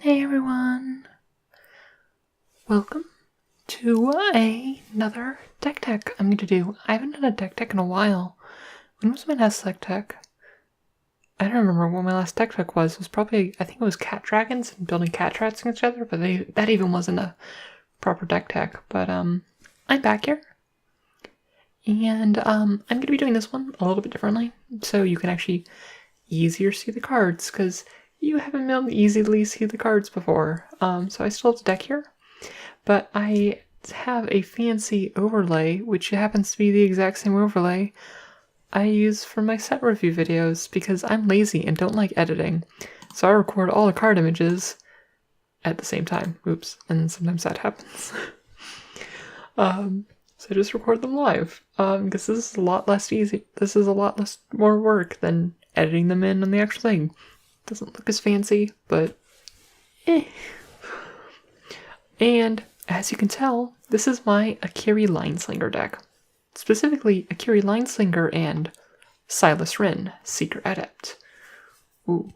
Hey everyone! Welcome to another deck tech I'm going to do. I haven't done a deck tech in a while. When was my last deck tech? I don't remember what my last deck tech was. It was probably, I think it was cat dragons and building cat rats against each other, but that even wasn't a proper deck tech. But I'm back here. And I'm going to be doing this one a little bit differently, so you can actually easier see the cards, because you haven't been able to easily see the cards before. So I still have the deck here, but I have a fancy overlay, which happens to be the exact same overlay I use for my set review videos, because I'm lazy and don't like editing. So I record all the card images at the same time. Oops, and sometimes that happens. So I just record them live, because this is a lot less easy. This is a lot less more work than editing them in on the actual thing. Doesn't look as fancy, but And as you can tell, this is my Akiri Lineslinger deck. Specifically, Akiri Lineslinger and Silas Wren, Seeker Adept. Ooh,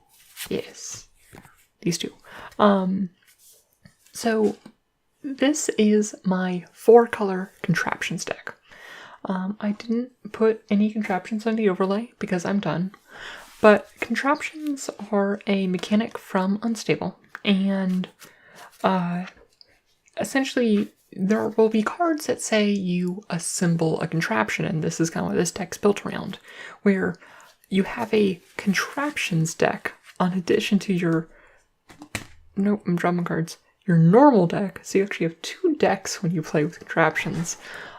yes. These two. So this is my 4-color contraptions deck. I didn't put any contraptions on the overlay because I'm done. But contraptions are a mechanic from Unstable, and essentially there will be cards that say you assemble a contraption, and this is kind of what this deck's built around, where you have a contraptions deck in addition to your, nope, I'm drawing cards, your normal deck. So you actually have 2 decks when you play with contraptions,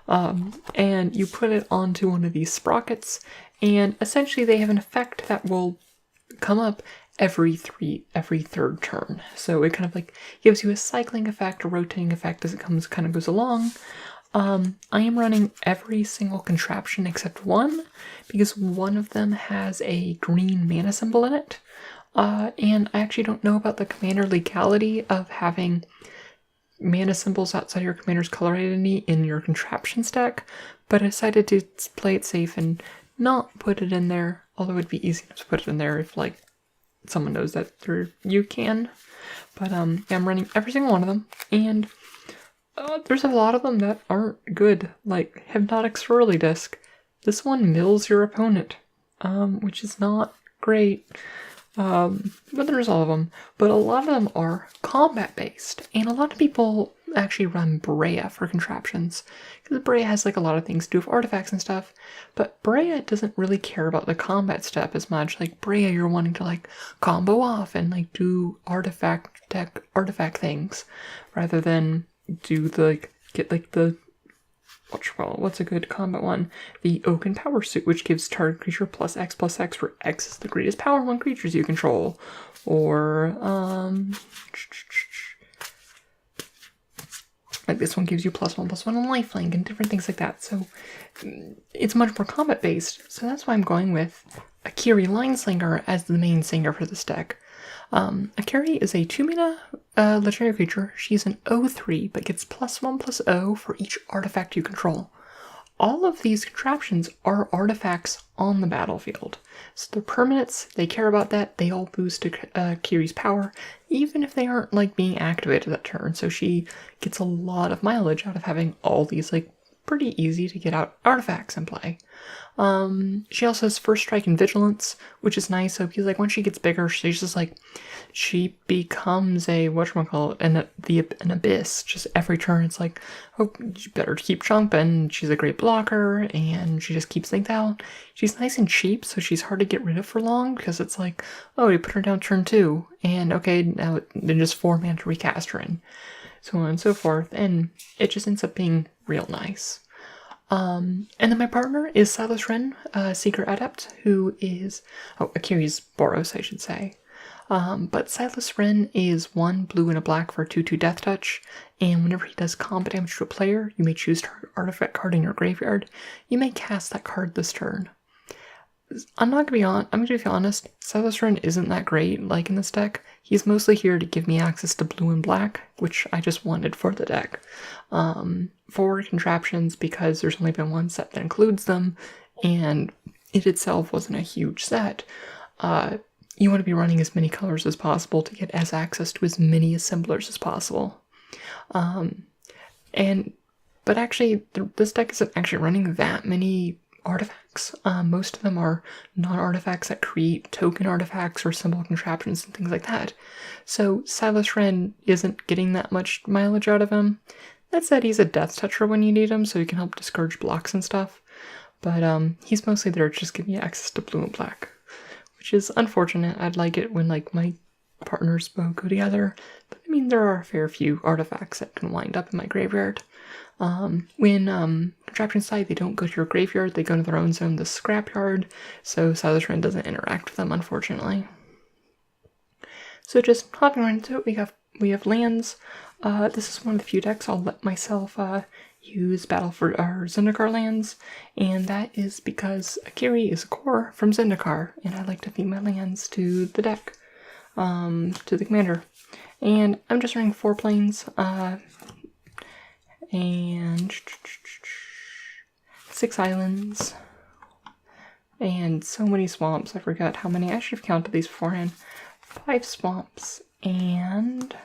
and you put it onto one of these sprockets, and essentially they have an effect that will come up every third turn. So it kind of like gives you a cycling effect, a rotating effect as it kind of goes along. I am running every single contraption except one, because one of them has a green mana symbol in it. And I actually don't know about the commander legality of having mana symbols outside your commander's color identity in your contraptions deck, but I decided to play it safe and not put it in there, although it would be easy enough to put it in there if, like, someone knows that you can. But yeah, I'm running every single one of them, and there's a lot of them that aren't good, like Hypnotic Swirly Disc. This one mills your opponent, which is not great. But there's all of them. But a lot of them are combat-based, and a lot of people actually run Brea for contraptions, because Brea has like a lot of things to do with artifacts and stuff, but Brea doesn't really care about the combat step as much. Like Brea, you're wanting to like combo off and like do artifact things, rather than do the like get like the what's a good combat one? The Oaken Power Suit, which gives target creature +X where X is the greatest power among creatures you control. Or, like this one gives you +1/+1 on lifelink and different things like that. So it's much more combat based. So that's why I'm going with Akiri Lineslinger as the main singer for this deck. Akiri is a 2-mana legendary creature. She's an 0/3, but gets +1/+0 for each artifact you control. All of these contraptions are artifacts on the battlefield. So they're permanents, they care about that, they all boost Akiri's power, even if they aren't like being activated that turn. So she gets a lot of mileage out of having all these like pretty easy to get out artifacts in play. She also has First Strike and Vigilance, which is nice. So because like once she gets bigger, she's just like, she becomes a an abyss. Just every turn, it's like, oh, you better keep jumping. She's a great blocker, and she just keeps things out. She's nice and cheap, so she's hard to get rid of for long, because it's like, oh, you put her down turn 2, and okay, now then just 4 mana to recast her in, so on and so forth, and it just ends up being real nice. And then my partner is Silas Wren, Seeker Adept, who is, Akiri's Boros, I should say. But Silas Wren is 1 blue and a black for 2/2 Death Touch, and whenever he does combat damage to a player, you may choose target artifact card in your graveyard. You may cast that card this turn. I'm going to be honest, Silas Wren isn't that great, like in this deck. He's mostly here to give me access to blue and black, which I just wanted for the deck. For contraptions, because there's only been one set that includes them, and it itself wasn't a huge set. you want to be running as many colors as possible to get as access to as many assemblers as possible. But actually, this deck isn't actually running that many artifacts. Most of them are non-artifacts that create token artifacts or symbol contraptions and things like that. So Silas Wren isn't getting that much mileage out of him. That said, he's a Death Toucher when you need him, so he can help discourage blocks and stuff. But he's mostly there to just give me access to blue and black, which is unfortunate. I'd like it when like my partners both go together. But I mean, there are a fair few artifacts that can wind up in my graveyard. When contraptions die, they don't go to your graveyard, they go to their own zone, the scrapyard, so Silas Wren doesn't interact with them, unfortunately. So just hopping right into it, we have lands. This is one of the few decks I'll let myself use Battle for Zendikar lands, and that is because Akiri is a core from Zendikar, and I like to theme my lands to the deck, to the commander. And I'm just running 4 planes, and 6 islands, and so many swamps. I forgot how many. I should have counted these beforehand. 5 swamps, and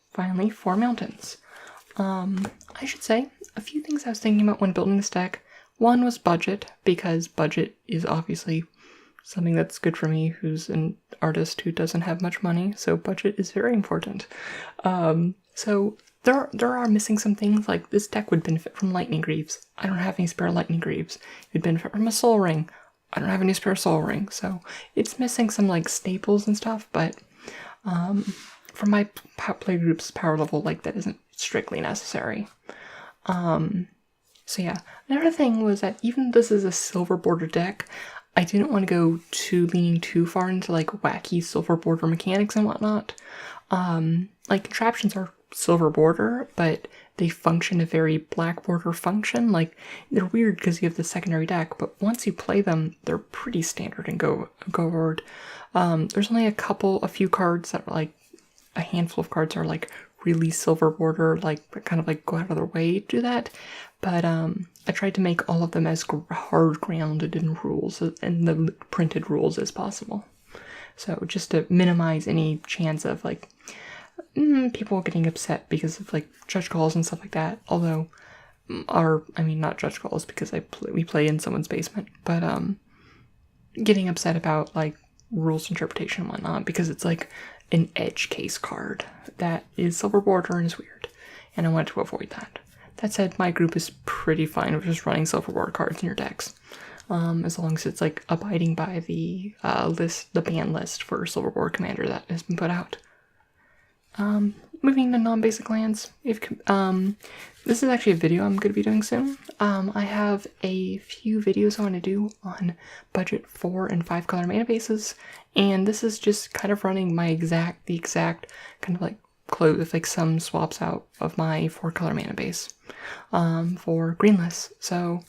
finally 4 mountains. I should say a few things I was thinking about when building this deck. One was budget, because budget is obviously something that's good for me, who's an artist who doesn't have much money, so budget is very important. So there are missing some things, like this deck would benefit from Lightning Greaves. I don't have any spare Lightning Greaves. It would benefit from a Soul Ring. I don't have any spare Soul Ring, so it's missing some like staples and stuff, but for my play group's power level, like that isn't strictly necessary. So yeah, another thing was that even though this is a silver border deck, I didn't want to go leaning too far into like wacky silver border mechanics and whatnot. Like contraptions are silver border, but they function a very black border function. Like they're weird because you have the secondary deck, but once you play them, they're pretty standard and go forward. There's only a few cards that are like a handful of cards are like really silver border, like kind of like go out of their way to do that. But I tried to make all of them as hard grounded in rules and the printed rules as possible. So just to minimize any chance of like people getting upset because of like judge calls and stuff like that. Although, not judge calls because we play in someone's basement, but getting upset about like rules interpretation and whatnot because it's like an edge case card that is silver border and is weird, and I wanted to avoid that. That said, my group is pretty fine with just running silver border cards in your decks, as long as it's like abiding by the ban list for silver border commander that has been put out. Moving to non-basic lands, this is actually a video I'm going to be doing soon. I have a few videos I want to do on budget 4 and 5 color mana bases, and this is just kind of running the exact kind of like close, like some swaps out of my 4 color mana base, for greenless. So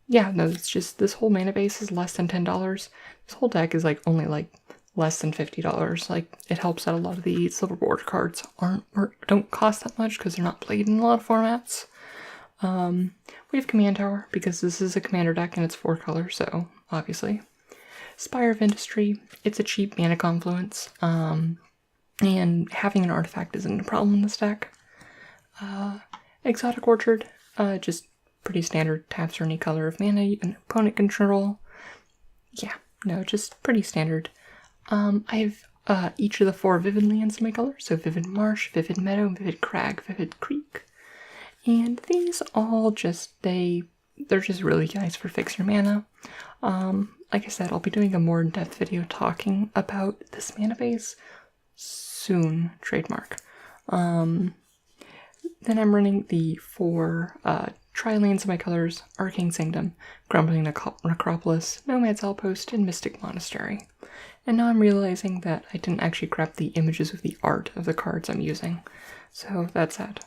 yeah, no, it's just this whole mana base is less than $10. This whole deck is like only like less than $50. Like it helps that a lot of the silver border cards don't cost that much because they're not played in a lot of formats. We have Command Tower because this is a commander deck and it's 4 colors, so obviously. Spire of Industry, it's a cheap mana confluence, and having an artifact isn't a problem in this deck. Exotic Orchard, just pretty standard, taps for any color of mana an opponent control. Yeah, no, just pretty standard. I have each of the 4 Vivid lands in my color, so Vivid Marsh, Vivid Meadow, Vivid Crag, Vivid Creek. And these all they're just really nice for fixing your mana. Like I said, I'll be doing a more in-depth video talking about this mana base soon, trademark. Then I'm running the 4 Tri-lands in my colors, Arcane Sanctum, Grumbling Necropolis, Nomad's Outpost, and Mystic Monastery. And now I'm realizing that I didn't actually grab the images of the art of the cards I'm using, so that's sad.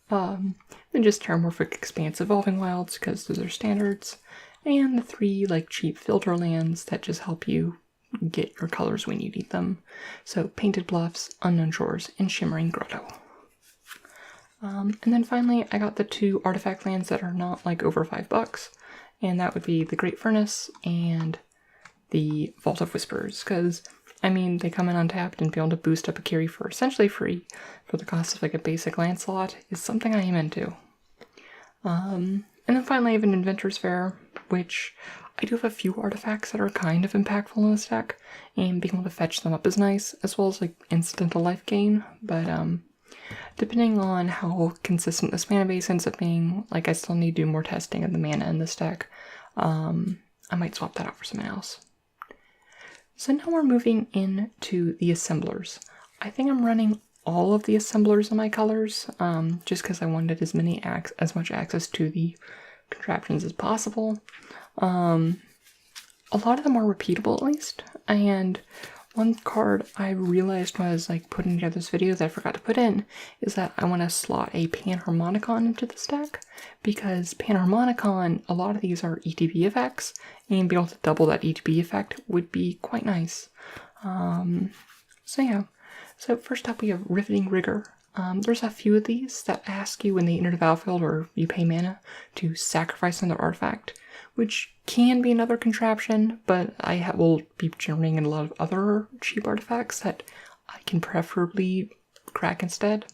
Then just Terramorphic Expanse Evolving Wilds, because those are standards, and the 3 like cheap filter lands that just help you get your colors when you need them. So Painted Bluffs, Unknown Shores, and Shimmering Grotto. And then finally, I got the 2 artifact lands that are not like over $5, and that would be the Great Furnace and the Vault of Whispers, because, I mean, they come in untapped and be able to boost up a carry for essentially free for the cost of like a basic land slot is something I am into. And then finally I have an Inventor's Fair, which I do have a few artifacts that are kind of impactful in this deck, and being able to fetch them up is nice, as well as like incidental life gain, but depending on how consistent this mana base ends up being, like I still need to do more testing of the mana in this deck, I might swap that out for something else. So now we're moving into the assemblers. I think I'm running all of the assemblers in my colors, just because I wanted as much access to the contraptions as possible. A lot of them are repeatable at least, and one card I realized when I was like putting together this video that I forgot to put in is that I want to slot a Panharmonicon into this deck, because Panharmonicon, a lot of these are ETB effects, and being able to double that ETB effect would be quite nice. So yeah. So first up we have Riveting Rigor. There's a few of these that ask you when they enter the battlefield or you pay mana to sacrifice another artifact, which can be another contraption, but I will be generating a lot of other cheap artifacts that I can preferably crack instead.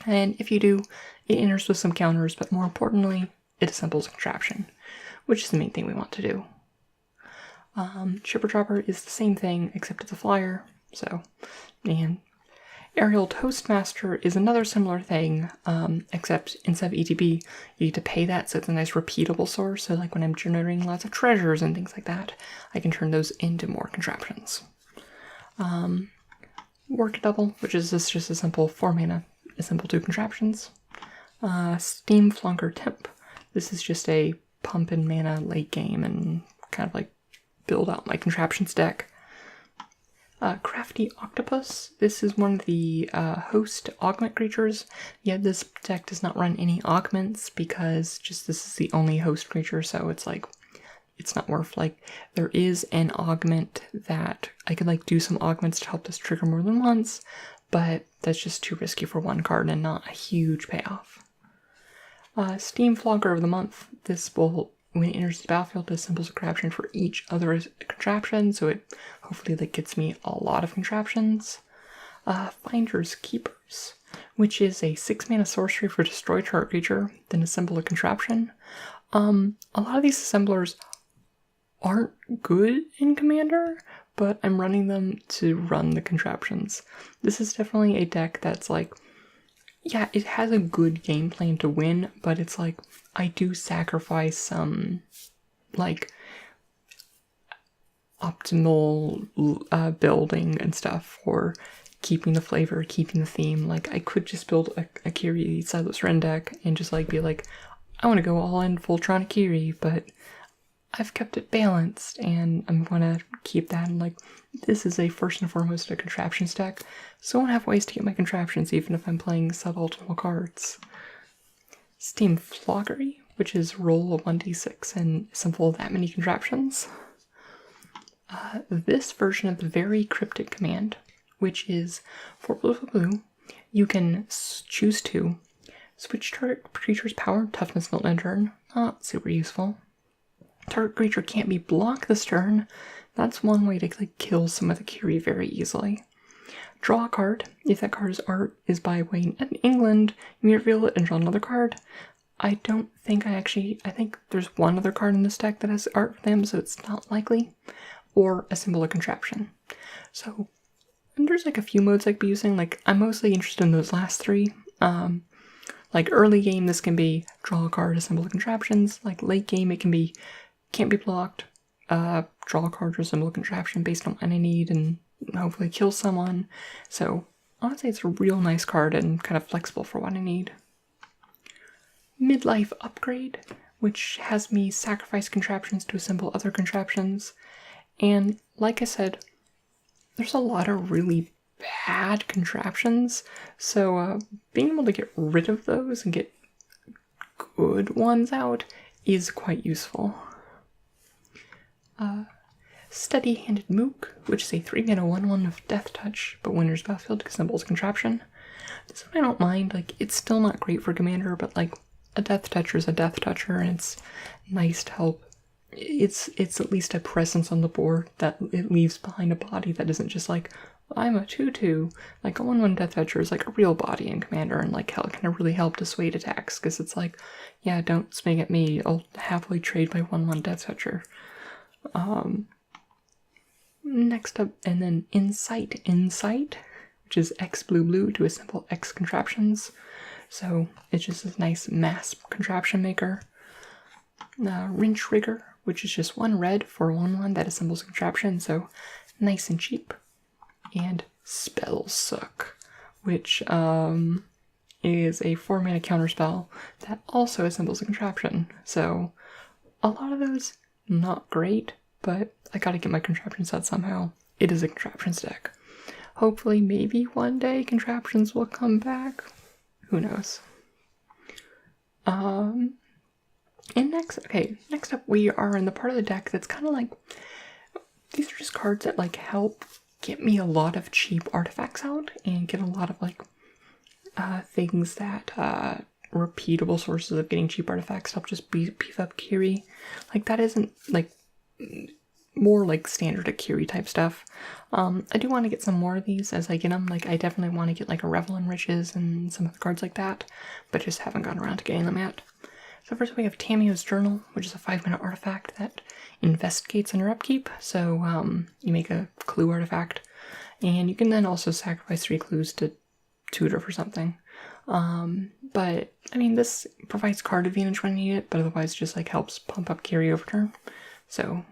And if you do, it enters with some counters, but more importantly, it assembles a contraption, which is the main thing we want to do. Shipper Dropper is the same thing, except it's a flyer, so, and Aerial Toastmaster is another similar thing, except instead of ETB, you need to pay that, so it's a nice repeatable source, so like when I'm generating lots of treasures and things like that, I can turn those into more contraptions. Work Double, which is just a simple 4 mana, assemble 2 contraptions. Steam Flunker Temp, this is just a pump in mana late game and kind of like build out my contraptions deck. Crafty Octopus, this is one of the host augment creatures, yet this deck does not run any augments because just this is the only host creature, so it's like, it's not worth, like, there is an augment that I could like do some augments to help this trigger more than once, but that's just too risky for one card and not a huge payoff. Steam Flogger of the Month, this will, when it enters the battlefield, it assembles a contraption for each other contraption, so it hopefully like gets me a lot of contraptions. Finder's Keepers, which is a 6 mana sorcery for destroy target creature, then assemble a contraption. A lot of these assemblers aren't good in Commander, but I'm running them to run the contraptions. This is definitely a deck that's like, yeah, it has a good game plan to win, but it's like, I do sacrifice some, like, optimal building and stuff for keeping the flavor, keeping the theme. Like, I could just build a Kiri Silas Ren deck and just, like, be like, I want to go all in Voltron Kiri, but I've kept it balanced, and I'm gonna keep that, and, like, this is a first and foremost a contraptions deck, so I want to have ways to get my contraptions even if I'm playing suboptimal cards. Steam Floggery, which is roll a 1d6 and assemble that many contraptions. This version of the very cryptic command, which is for blue, you can choose to switch target creature's power, toughness, built in turn. Not super useful. Target creature can't be blocked this turn. That's one way to like kill some of the Kiri very easily. Draw a card. If that card's art is by Wayne in England, you may reveal it and draw another card. I don't think I think there's one other card in this deck that has art for them, so it's not likely. Or assemble a contraption. So, and there's like a few modes I could be using. Like, I'm mostly interested in those last 3. Like early game, this can be draw a card, assemble contraptions. Like late game, it can be can't be blocked, draw a card or assemble a contraption based on what I need and hopefully kill someone. So honestly, it's a real nice card and kind of flexible for what I need. Midlife Upgrade, which has me sacrifice contraptions to assemble other contraptions. And like I said, there's a lot of really bad contraptions, so being able to get rid of those and get good ones out is quite useful. Steady-Handed Mook, which is a 3 mana 1/1 of Death Touch, but when there's battlefield, assembles a contraption. This one I don't mind, like, it's still not great for Commander, but like, a Death Toucher is a Death Toucher, and it's nice to help it's at least a presence on the board that it leaves behind a body that isn't just like, I'm a 2/2. Like a 1/1 Death Fetcher is like a real body in Commander, and like how it can really help dissuade attacks, because it's like, yeah, don't swing at me, I'll happily trade my 1/1 Death Fetcher. Next up, and then Insight, which is X blue to assemble X contraptions. So it's just a nice mass contraption maker. Wrench Rigger, which is just 1 red for 1/1 that assembles a contraption, so nice and cheap. And Spell Suck, which is a 4-mana counterspell that also assembles a contraption. So a lot of those not great, but I gotta get my contraption set somehow. It is a contraptions deck. Hopefully, maybe one day contraptions will come back. Who knows? And next up we are in the part of the deck that's kind of like, these are just cards that like help get me a lot of cheap artifacts out and get a lot of like things that repeatable sources of getting cheap artifacts help just beef up Kiri. Like that isn't like more like standard Akiri type stuff. I do want to get some more of these as I get them. Like I definitely want to get like a Revel in Riches and some other cards like that, but just haven't gotten around to getting them yet. So first we have Tamiyo's Journal, which is a 5-mana artifact that investigates on your upkeep. So you make a clue artifact, and you can then also sacrifice 3 clues to tutor for something. But I mean, this provides card advantage when you need it, but otherwise just like helps pump up Kiri over turn. So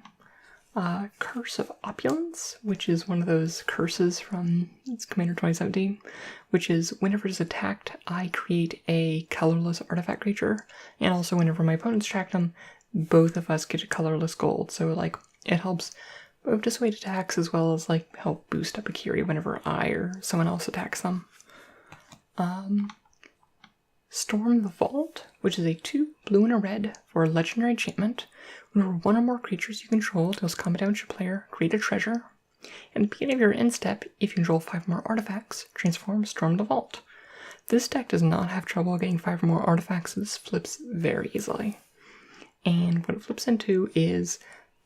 Curse of Opulence, which is one of those curses from Commander 2017, which is whenever it's attacked, I create a colorless artifact creature, and also whenever my opponents track them, both of us get a colorless gold. So like it helps both dissuade attacks as well as like help boost up a Kiri whenever I or someone else attacks them. Storm the Vault, which is a 2 blue and a red for a legendary enchantment. Whenever 1 or more creatures you control deals combat damage to a player, create a treasure. And at the beginning of your end step, if you control 5 more artifacts, transform Storm the Vault. This deck does not have trouble getting 5 or more artifacts. This flips very easily. And what it flips into is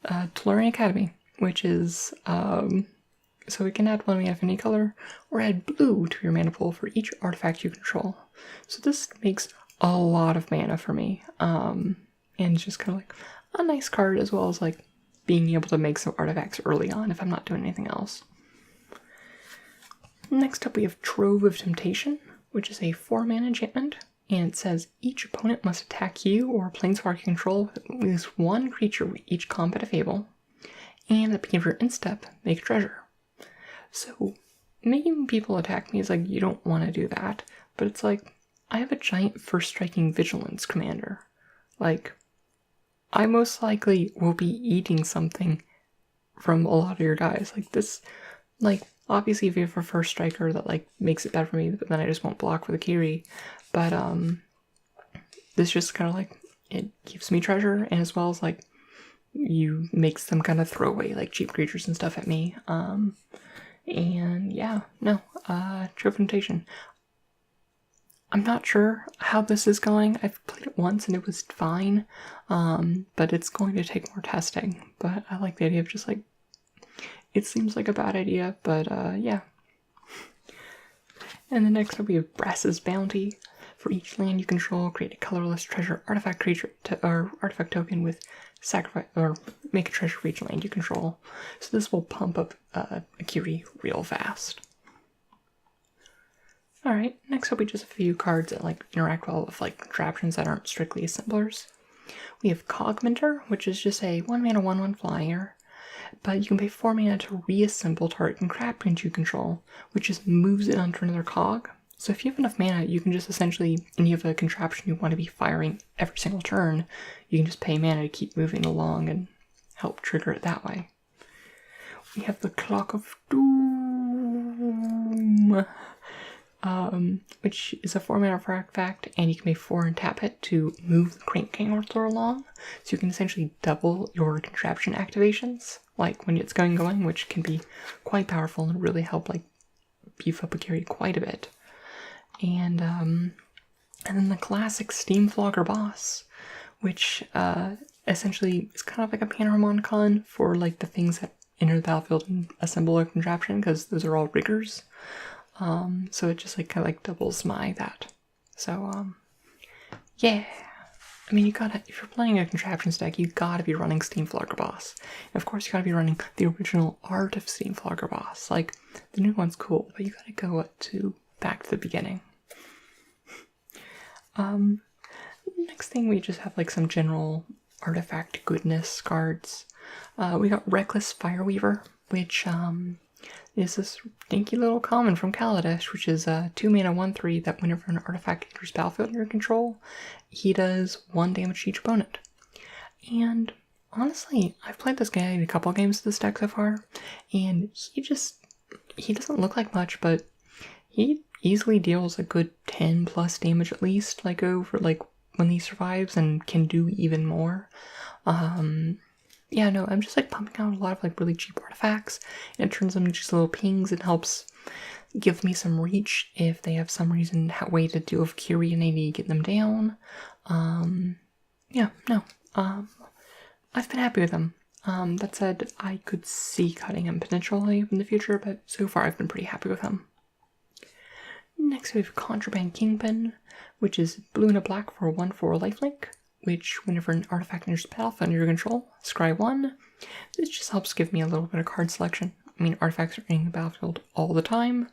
Tellurian Academy, which is so it can add 1 mana of any color, or add blue to your mana pool for each artifact you control. So this makes a lot of mana for me, and it's just kind of like a nice card, as well as like being able to make some artifacts early on if I'm not doing anything else. Next up we have Trove of Temptation, which is a 4-mana enchantment, and it says each opponent must attack you or a planeswalker you control with at least 1 creature with each combat of Able, and at the beginning of your end step, make a treasure. So making people attack me is like, you don't want to do that, but it's like, I have a giant first striking vigilance commander. Like, I most likely will be eating something from a lot of your guys. Like this, like, obviously if you have a first striker that like makes it bad for me, but then I just won't block with a Kiri. But this just kind of like, it gives me treasure, and as well as like, you make some kind of throwaway like cheap creatures and stuff at me. And yeah, no, Trove of Temptation. I'm not sure how this is going. I've played it once and it was fine, but it's going to take more testing. But I like the idea of just like, it seems like a bad idea, but yeah. And then next up we have Brass's Bounty. For each land you control, create a colorless treasure artifact creature or artifact token with sacrifice or make a treasure for each land you control. So this will pump up a Kiri real fast. Alright, next up we just have a few cards that like interact well with like contraptions that aren't strictly assemblers. We have Cogmentor, which is just a 1-mana 1/1 flyer, but you can pay 4 mana to reassemble target contraption you control, which just moves it onto another cog. So if you have enough mana, you can just essentially, and you have a contraption you want to be firing every single turn, you can just pay mana to keep moving along and help trigger it that way. We have the Clock of Doom, which is a 4-mana artifact, and you can pay 4 and tap it to move the Crank Counter along. So you can essentially double your contraption activations, like when it's going, which can be quite powerful and really help like beef up a Kiri quite a bit. And then the classic Steam Flogger Boss, which essentially is kind of like a Panharmonicon for like the things that enter the battlefield and assemble a contraption, because those are all riggers. So it just like kind of like doubles my that. So yeah. I mean, you gotta, if you're playing a contraptions deck, you gotta be running Steam Floggerboss. And of course, you gotta be running the original art of Steam Floggerboss. Like, the new one's cool, but you gotta go back to the beginning. Next thing, we just have like some general artifact goodness cards. We got Reckless Fireweaver, which is this dinky little common from Kaladesh, which is a 2-mana 1/3 that whenever an artifact enters battlefield under your control, he does 1 damage to each opponent. And honestly, I've played this guy in a couple games of this deck so far, and he doesn't look like much, but he easily deals a good 10 plus damage at least, like over like when he survives, and can do even more. Yeah, no, I'm just like pumping out a lot of like really cheap artifacts, and it turns them into just little pings. It helps give me some reach if they have some reason way to deal with Curie and they need to get them down. Yeah, no, I've been happy with them. That said, I could see cutting him potentially in the future, but so far I've been pretty happy with him. Next we have Contraband Kingpin, which is blue and a black for 1/4 lifelink, which whenever an artifact enters the battlefield under your control, scry 1. This just helps give me a little bit of card selection. I mean, artifacts are entering the battlefield all the time,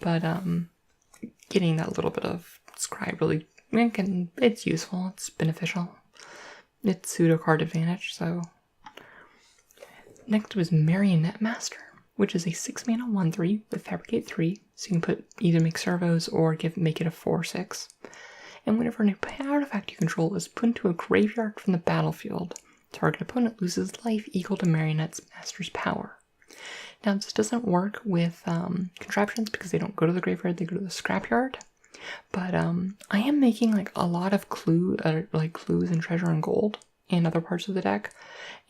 but getting that little bit of scry really, it's useful, it's beneficial. It's pseudo card advantage, so. Next was Marionette Master, which is a 6-mana 1/3 with Fabricate 3, so you can either make servos or make it a 4/6. And whenever an artifact you control is put into a graveyard from the battlefield, target opponent loses life equal to Marionette's Master's power. Now, this doesn't work with contraptions because they don't go to the graveyard, they go to the scrapyard. But I am making like a lot of clues and treasure and gold in other parts of the deck,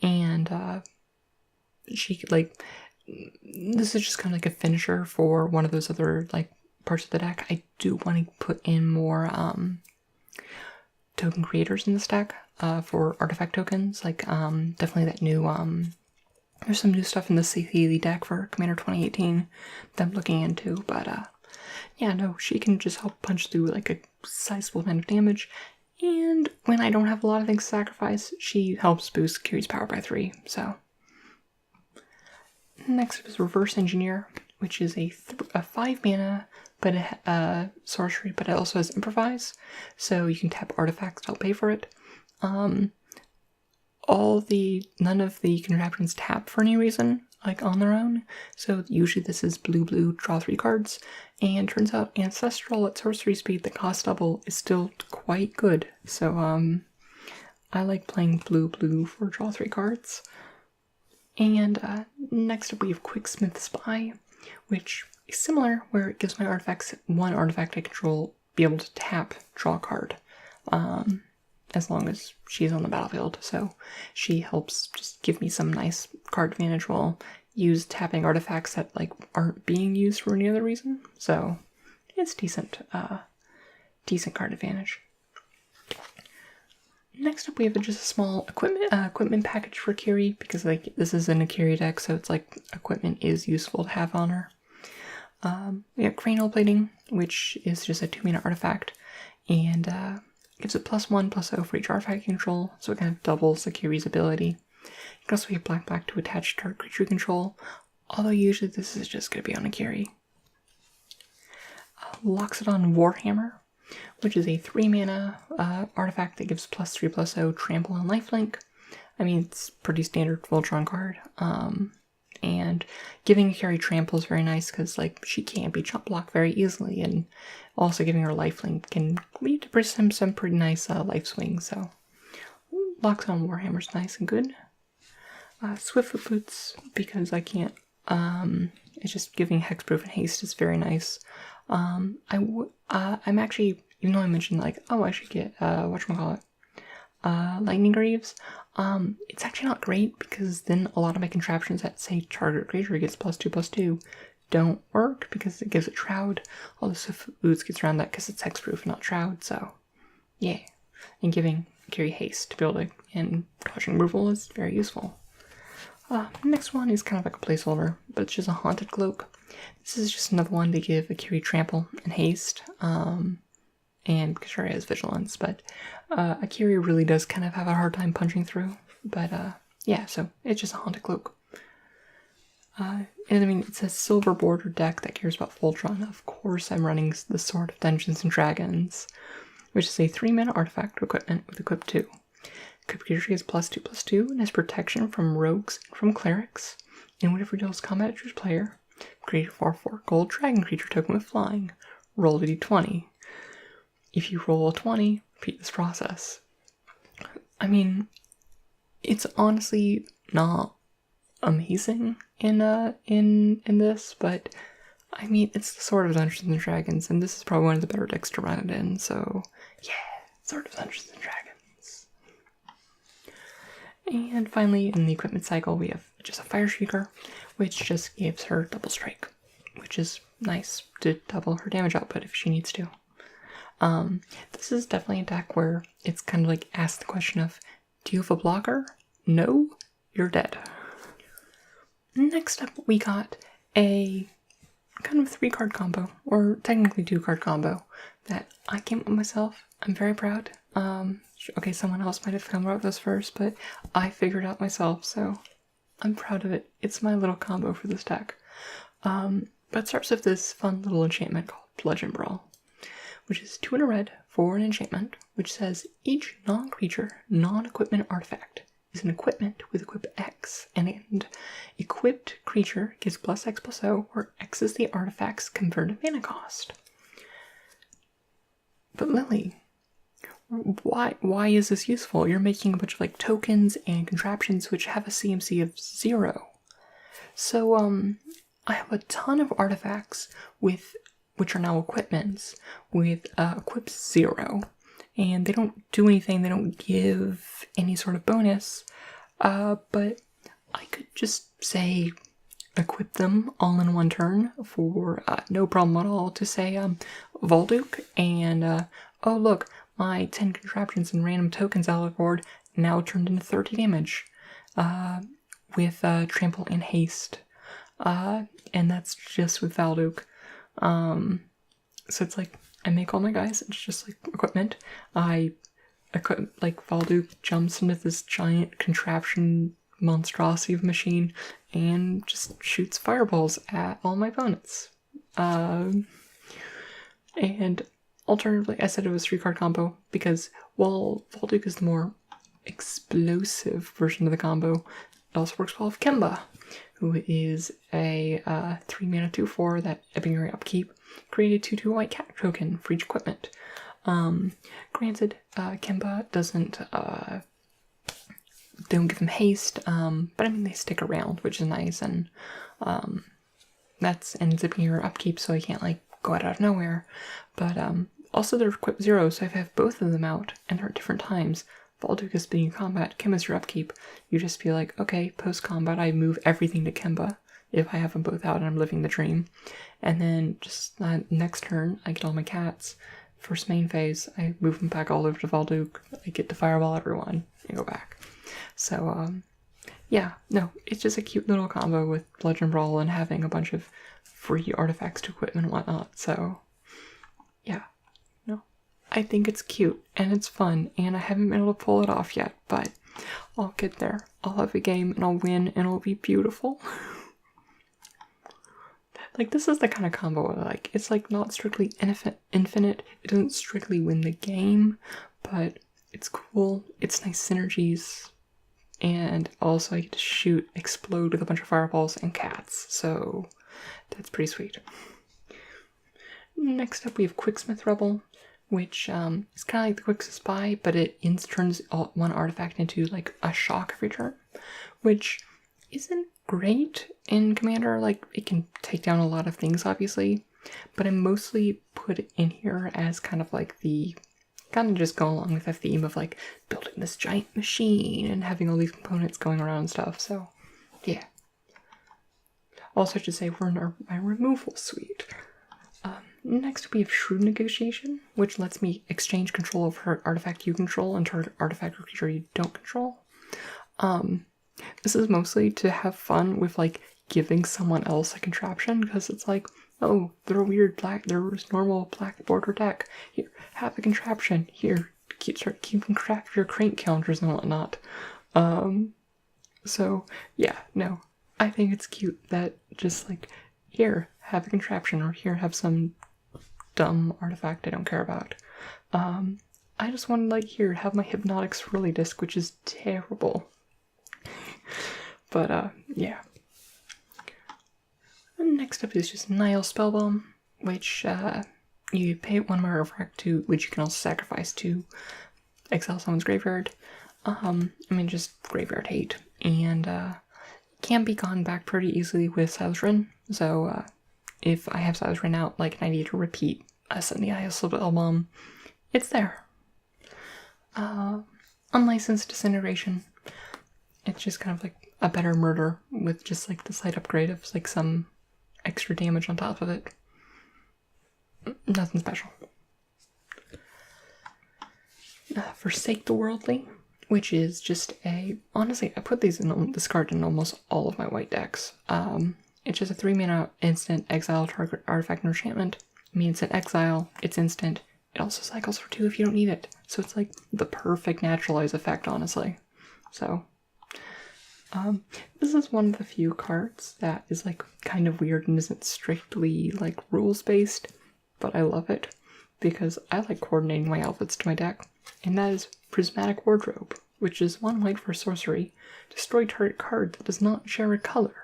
and this is just kind of like a finisher for one of those other like parts of the deck. I do want to put in more token creators in this deck for artifact tokens, like definitely that new there's some new stuff in the Sealy deck for Commander 2018 that I'm looking into, but yeah, no, she can just help punch through like a sizable amount of damage, and when I don't have a lot of things to sacrifice, she helps boost Curie's power by 3, so. Next is Reverse Engineer, which is a 5-mana but sorcery, but it also has Improvise, so you can tap artifacts to help pay for it. None of the contraptions tap for any reason, like on their own, so usually this is blue, draw 3 cards, and turns out Ancestral at sorcery speed that costs double is still quite good, so I like playing blue for draw 3 cards. And next up we have Quicksmith Spy, which is similar, where it gives my artifacts one artifact I control be able to tap, draw a card, as long as she's on the battlefield. So she helps just give me some nice card advantage while use tapping artifacts that like aren't being used for any other reason. So it's decent card advantage. Next up, we have just a small equipment package for Curie, because like this is in a Curie deck, so it's like equipment is useful to have on her. We have Cranial Plating, which is just a 2-mana artifact, and gives it +1/+0 for each artifact you control, so it kind of doubles the Curie's ability. You can also have black to attach to target creature you control, although usually this is just going to be on a Curie. Loxodon Warhammer, which is a 3-mana artifact that gives +3/+0 trample and lifelink. I mean, it's pretty standard Voltron card. And giving Curie trample is very nice because like she can't be chump blocked very easily, and also giving her lifelink can lead to some pretty nice life swings. So Loxodon Warhammer's nice and good. Swiftfoot Boots, because I can't. It's just giving hexproof and haste is very nice. I'm actually, even though I mentioned like, oh, I should get Lightning Greaves, it's actually not great, because then a lot of my contraptions that say target creature gets +2/+2 don't work because it gives it Shroud. All the Swiftfoot Boots gets around that because it's hexproof, not Shroud, so yeah. And giving carry haste to be able to, and dodging removal is very useful. Next one is kind of like a placeholder, but it's just a haunted cloak. This is just another one to give a carry trample and haste, and Kashari has vigilance, but a carry really does kind of have a hard time punching through. But yeah, so it's just a haunted cloak. And I mean, it's a silver border deck that cares about Voltron. Of course, I'm running the Sword of Dungeons and Dragons, which is a 3-mana artifact equipment with equip 2. Equip creature gets +2/+2 and has protection from rogues and from clerics. And whenever it deals combat to its player, create a 4/4 gold dragon creature token with flying. Roll a d20. If you roll a 20, repeat this process. I mean, it's honestly not amazing in this, but I mean, it's the Sword of Dungeons and Dragons, and this is probably one of the better decks to run it in, so yeah, Sword of Dungeons and Dragons. And finally, in the equipment cycle, we have just a Fire Shrieker, which just gives her double strike, which is nice to double her damage output if she needs to. This is definitely a deck where it's kind of like ask the question of, do you have a blocker? No, you're dead. Next up, we got a kind of 3-card combo, or technically 2-card combo, that I came up with myself. I'm very proud. Okay, someone else might have come up with this first, but I figured it out myself, so I'm proud of it. It's my little combo for this deck. But it starts with this fun little enchantment called Bludgeon Brawl, which is 2 and a red for an enchantment, which says each non-creature, non-equipment artifact is an equipment with equip X, and equipped creature gives +X/+0, where X is the artifact's converted mana cost. But Lily, why is this useful? You're making a bunch of like tokens and contraptions which have a CMC of 0. So I have a ton of artifacts which are now equipments with equip 0. And they don't do anything, they don't give any sort of bonus, but I could just say equip them all in one turn for no problem at all to say Volduke, and oh look, my 10 contraptions and random tokens out of the board now turned into 30 damage with trample and haste, and that's just with Volduke. So it's like, I make all my guys, it's just like equipment. I equip, like, Volduke jumps into this giant contraption monstrosity of machine and just shoots fireballs at all my opponents. And alternatively, I said it was 3-card combo because while Volduke is the more explosive version of the combo, it also works well with Kemba, who is a 3-mana 2/4 that Ebony upkeep. Create a 2/2 white cat token for each equipment. Granted, Kemba don't give him haste, but I mean they stick around, which is nice, and that's ends up in your upkeep, so you can't like go out of nowhere. But also they're equip 0, so if I have both of them out and they're at different times, Volduke is being in combat, Kemba's your upkeep. You just be like, okay, post combat, I move everything to Kemba if I have them both out and I'm living the dream. And then just next turn, I get all my cats. First main phase, I move them back all over to Volduke. I get to fireball everyone and go back. So, yeah, no, it's just a cute little combo with Bludgeon Brawl and having a bunch of free artifacts to equip and whatnot. So, yeah, no, I think it's cute and it's fun, and I haven't been able to pull it off yet, but I'll get there. I'll have a game and I'll win and it'll be beautiful. Like, this is the kind of combo I like. It's like not strictly infinite. It doesn't strictly win the game, but it's cool. It's nice synergies. And also I get to explode with a bunch of fireballs and cats. So that's pretty sweet. Next up we have Quicksmith Rebel, which is kind of like the Quicksmith Spy, but it turns one artifact into like a shock every turn, which isn't great in Commander. Like, it can take down a lot of things, obviously, but I mostly put it in here as kind of like the, kind of just go along with the theme of like building this giant machine and having all these components going around and stuff, so yeah. Also, I should say we're in my removal suite. Next we have Shrewd Negotiation, which lets me exchange control of her artifact you control and target artifact or creature you don't control. This is mostly to have fun with like giving someone else a contraption, because it's like, oh, they're a weird black, they're normal black border deck. Here, have a contraption. Here, start keeping track of your crank counters and whatnot. So yeah, no, I think it's cute that just like, here, have a contraption, or here, have some dumb artifact I don't care about. I just want to like, here, have my Hypnotic Swirly Disc, which is terrible. But yeah. And next up is just Nihil Spellbomb, which you pay 1 mana artifact to, which you can also sacrifice to exile someone's graveyard. I mean, just graveyard hate, and can be gone back pretty easily with Silas Wren. So if I have Silas Wren out, like, and I need to repeat send the Nihil Spellbomb, it's there. Unlicensed Disintegration. It's just kind of like a better murder with just like the slight upgrade of like some extra damage on top of it. Nothing special. Forsake the Worldly, which is just a, honestly, I put this card in almost all of my white decks. It's just a 3-mana instant exile target artifact or enchantment. I mean, it's an exile, it's instant. It also cycles for 2 if you don't need it. So it's like the perfect naturalize effect, honestly. So this is one of the few cards that is like kind of weird and isn't strictly like rules based, but I love it because I like coordinating my outfits to my deck, and that is Prismatic Wardrobe, which is 1 white for sorcery. Destroy target card that does not share a color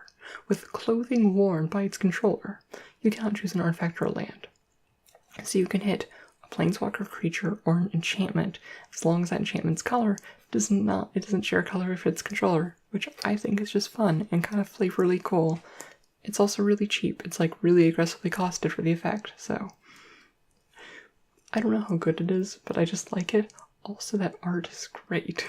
with clothing worn by its controller. You cannot choose an artifact or a land. So you can hit a planeswalker creature or an enchantment as long as that enchantment's color doesn't share color with its controller, which I think is just fun and kind of flavorly cool. It's also really cheap. It's like really aggressively costed for the effect, so I don't know how good it is, but I just like it. Also, that art is great.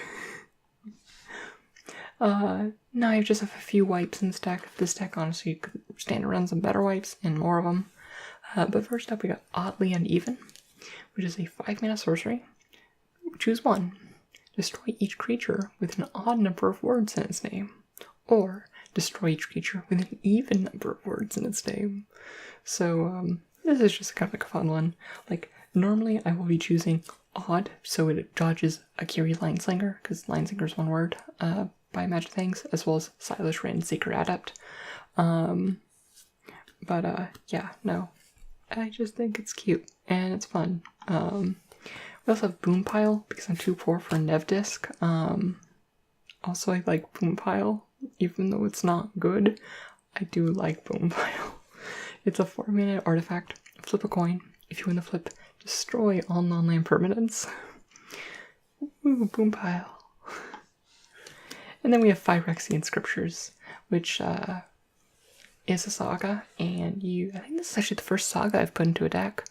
Now I just have a few wipes in this deck. Honestly, you could stand around some better wipes and more of them. But first up we got Oddly Uneven, which is a 5-mana sorcery. Choose 1. Destroy each creature with an odd number of words in its name. Or destroy each creature with an even number of words in its name. So this is just kind of like a fun one. Like, normally I will be choosing odd, so it dodges Akiri Lineslinger, because Lineslinger is 1 word, by Magic Things, as well as Silas Wren Sacred Adept. Yeah, no. I just think it's cute, and it's fun. We also have Boom Pile, because I'm 2-4 for Nev Disc. Also, I like Boom Pile, even though it's not good. I do like Boom Pile. It's a 4-mana artifact. Flip a coin. If you win the flip, destroy all non-land permanents. Ooh, Boom Pile. And then we have Phyrexian Scriptures, which is a saga, and I think this is actually the first saga I've put into a deck.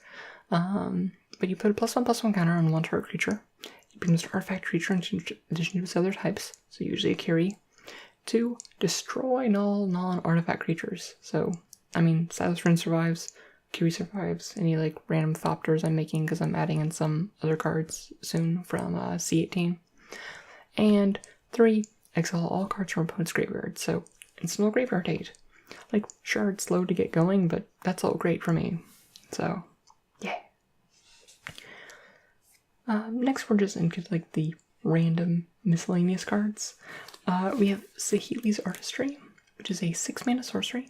But you put a +1/+1 counter on 1 target creature. It becomes an artifact creature in addition to its other types, so usually a Kiri. 2, destroy all non-artifact creatures. So, I mean, Silas Wren survives, Kiri survives, any like random Thopters I'm making because I'm adding in some other cards soon from C18. And 3, exile all cards from opponent's graveyard, so instant graveyard hate. Like, sure, it's slow to get going, but that's all great for me. So, yeah. Next we're just into like the random miscellaneous cards. We have Saheeli's Artistry, which is a 6-mana sorcery.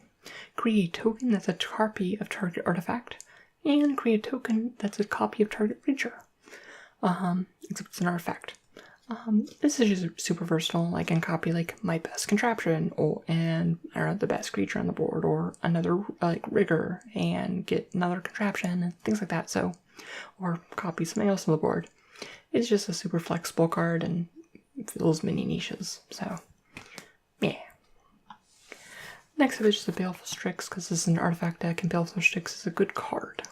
Create a token that's a copy of target artifact, and create a token that's a copy of target creature. Except it's an artifact. This is just super versatile. I can copy like my best contraption, or the best creature on the board, or another like rigger, and get another contraption and things like that. So, or copy something else on the board. It's just a super flexible card and fills many niches. So, yeah. Next up is just a Baleful Strix, because this is an artifact deck, and Baleful Strix is a good card.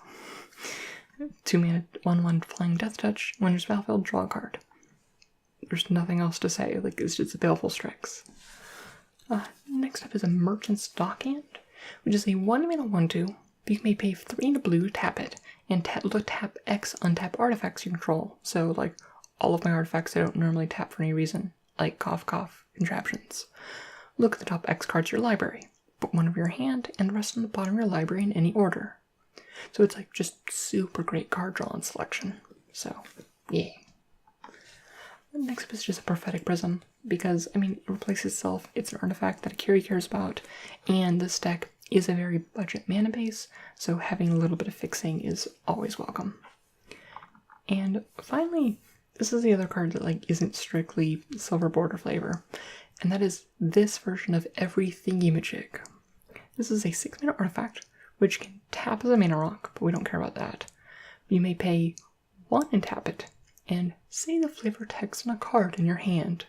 2-mana, 1/1 Flying Death Touch. When there's battlefield, draw a card. There's nothing else to say, like, it's just a Baleful Strix. Next up is a Merchant's Dockhand, which is a 1-mana 1/2. you may pay 3 in a blue, tap it, and tap X untap artifacts you control. So, like, all of my artifacts I don't normally tap for any reason, like cough cough contraptions. Look at the top X cards of your library. Put one of your hand and the rest on the bottom of your library in any order. So it's like just super great card draw and selection. So, yeah. Next up is just a prophetic prism, because, I mean, it replaces itself, it's an artifact that Akiri cares about, and this deck is a very budget mana base, so having a little bit of fixing is always welcome. And finally, this is the other card that, like, isn't strictly silver border flavor, and that is this version of Every Thingy-Majig. This is a 6-mana artifact, which can tap as a mana rock, but we don't care about that. You may pay 1 and tap it, and say the flavor text on a card in your hand.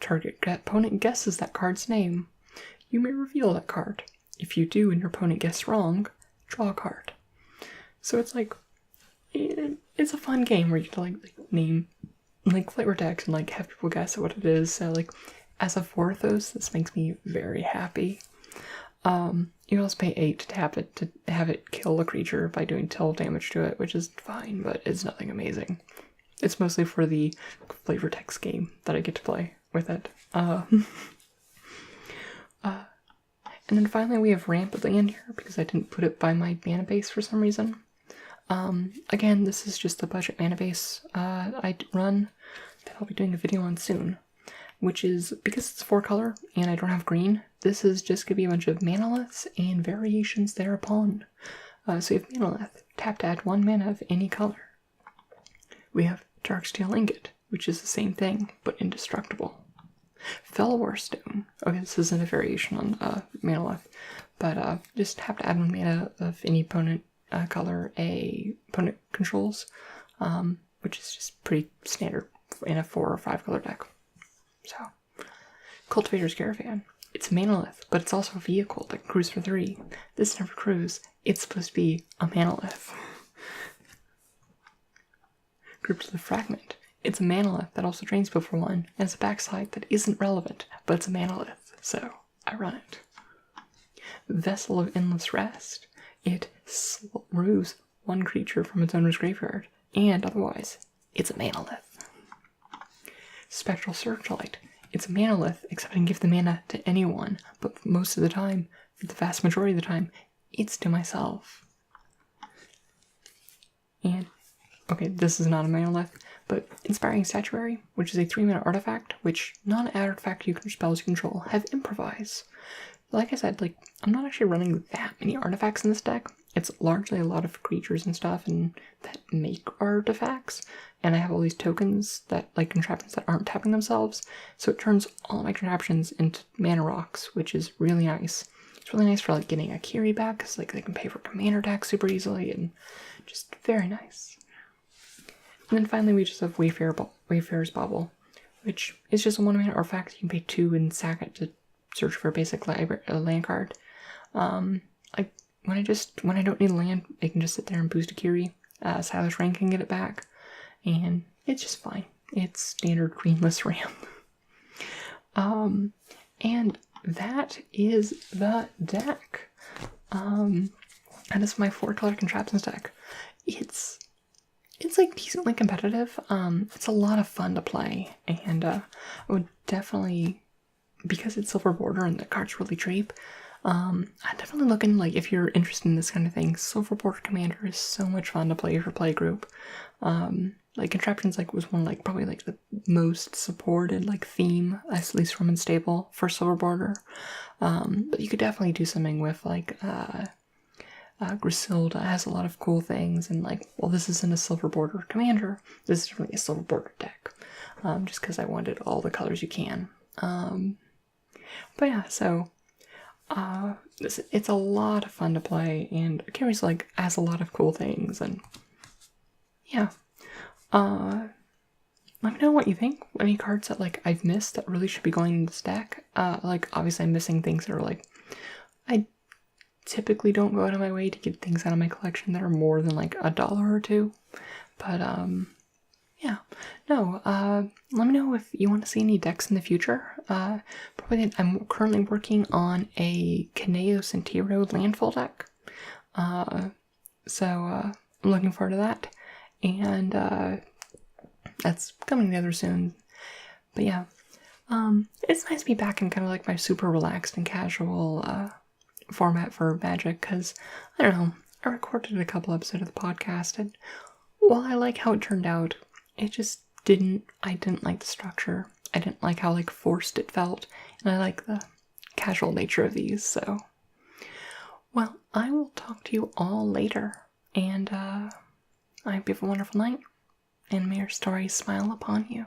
Target opponent guesses that card's name. You may reveal that card. If you do and your opponent guesses wrong, draw a card. So it's like, it's a fun game where you can like name like flavor text and like have people guess what it is. So like as a Vorthos, this makes me very happy. You also pay 8 to tap it to have it kill a creature by doing 12 damage to it, which is fine, but it's nothing amazing. It's mostly for the flavor text game that I get to play with it. And then finally we have Rampant Land here, because I didn't put it by my mana base for some reason. Again, this is just the budget mana base I run that I'll be doing a video on soon, which is, because it's 4 color and I don't have green, this is just going to be a bunch of manoliths and variations thereupon. So you have manolith, tap to add 1 mana of any color. We have Darksteel Ingot, which is the same thing, but indestructible. Fellwar Stone. Okay, this isn't a variation on manolith, but just have to add 1 mana of any opponent color opponent controls, which is just pretty standard in a 4 or 5 color deck. So, Cultivator's Caravan. It's a manolith, but it's also a vehicle that can cruise for 3. This never cruise. It's supposed to be a manolith. Group of the Fragment. It's a manolith that also drains people for 1, and it's a backside that isn't relevant, but it's a manolith, so I run it. Vessel of Endless Rest. It removes 1 creature from its owner's graveyard, and otherwise, it's a manolith. Spectral Searchlight. It's a manolith, except I can give the mana to anyone, but most of the time, for the vast majority of the time, it's to myself. And, okay, this is not a manolith, but Inspiring Statuary, which is a 3-mana artifact, which non-artifact spells you control have Improvise. Like I said, like, I'm not actually running that many artifacts in this deck. It's largely a lot of creatures and stuff and that make artifacts, and I have all these tokens that, like, contraptions that aren't tapping themselves, so it turns all my contraptions into mana rocks, which is really nice. It's really nice for, like, getting a Akiri back, because, like, they can pay for commander decks super easily, and just very nice. And then finally we just have Wayfarer's Bauble, which is just a 1-mana artifact. You can pay 2 and sack it to search for a basic land card. Like, when I don't need land, I can just sit there and boost Akiri. Silas Rain can get it back, and it's just fine. It's standard greenless ramp. And that is the deck. And it's my 4-color contraptions deck. It's like decently competitive. It's a lot of fun to play, and I would definitely, because it's silver border and the card's really cheap, I'm definitely looking, like, if you're interested in this kind of thing, Silver Border Commander is so much fun to play for playgroup. Like, Contraptions, like, was one, like, probably, like, the most supported, like, theme, at least from Unstable, for Silver Border. But you could definitely do something with, like, Griselda has a lot of cool things, and, like, well, this isn't a Silver Border Commander, this is definitely a Silver Border deck, just because I wanted all the colors you can. But yeah, so, it's a lot of fun to play, and Akiri's, like, has a lot of cool things, and yeah. Let me know what you think. Any cards that, like, I've missed that really should be going in this deck. Like, obviously I'm missing things that are, like, I typically don't go out of my way to get things out of my collection that are more than, like, $1 or $2. But, yeah. No, let me know if you want to see any decks in the future. Probably I'm currently working on a Kaneo Sentiro landfall deck. So I'm looking forward to that, and that's coming together soon. But yeah, it's nice to be back in kind of like my super relaxed and casual format for Magic, because I don't know, I recorded a couple episodes of the podcast, and while I like how it turned out, I didn't like the structure. I didn't like how like forced it felt, and I like the casual nature of these. So, well, I will talk to you all later, and I hope you have a wonderful night, and may your stories smile upon you.